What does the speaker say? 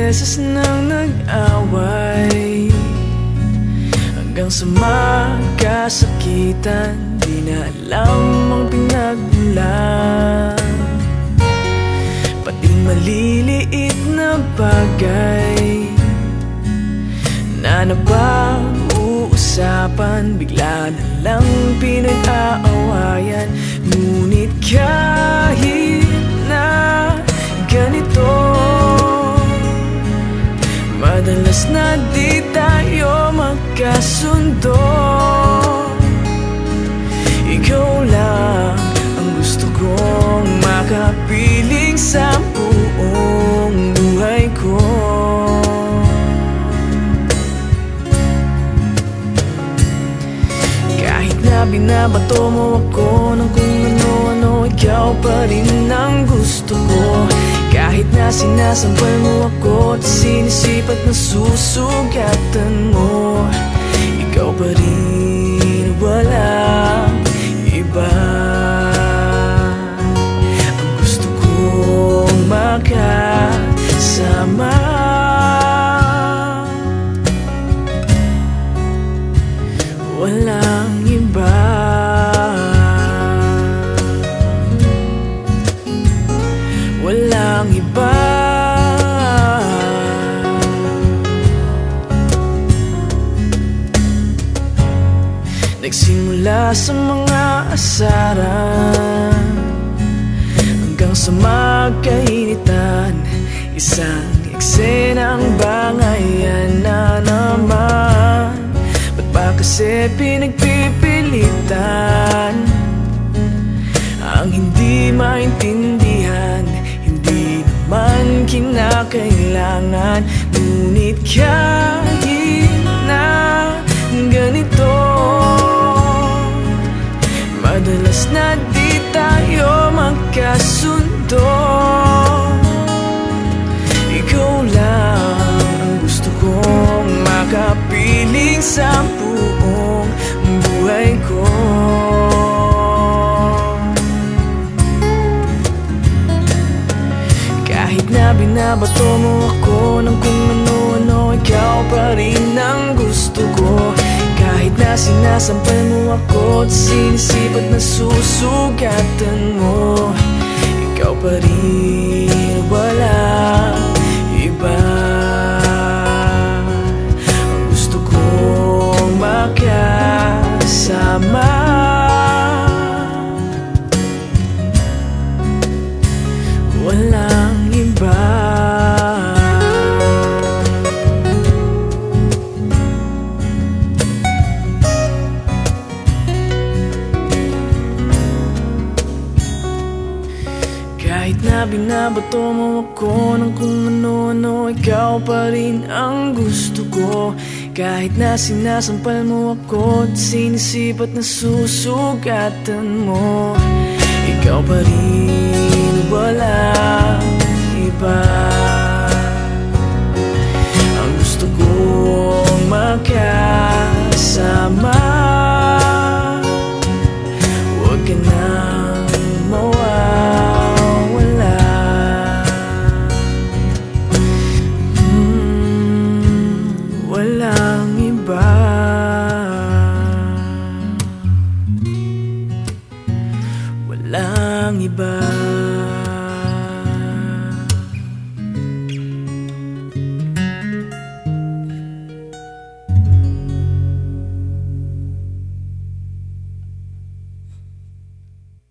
beses nang nag-away, hanggang sa magkasakitan. Di na alam ang pinagmulan, pati maliliit na bagay na napag-uusapan, bigla na lang pinag-aawayan. Ngunit kahit na ganito, madalas na di tayo magkasundo. Ikaw lang ang gusto kong makapiling sa buong buhay ko. Kahit na binabato mo ako ng kung ano-ano, ikaw pa rin ang gusto ko. Kahit na sinasampal mo ako at sinisipat na susugatan mo, ikaw pa rin, walang iba. Ang gusto kong makasama, walang iba. Walang iba. Nagsimula sa mga asaran hanggang sa magkainitan, isang eksenang bangayan na naman. Ba't ba kasi pinagpipilitan ang hindi maintindihan? Hindi naman kinakailangan. Ngunit kahit na ganito, madalas na di tayo magkasundo. Ikaw lang ang gusto kong makapiling sa buong buhay ko. Kahit na binabato mo ako ng kung ano-ano, ikaw pa rin ang gusto ko. Kahit na sinasampal mo ako at sinisipat na susugatan mo, ikaw pa rin, walang iba. Ang gusto kong makasama, walang iba. Kahit na binabato mo ako ng kung ano-ano, ikaw pa rin ang gusto ko. Kahit na sinasampal mo ako at sinisipat na susugatan mo, ikaw pa rin, walang iba. Ang gusto kong makasama, huwag ka nang mawawala. Wala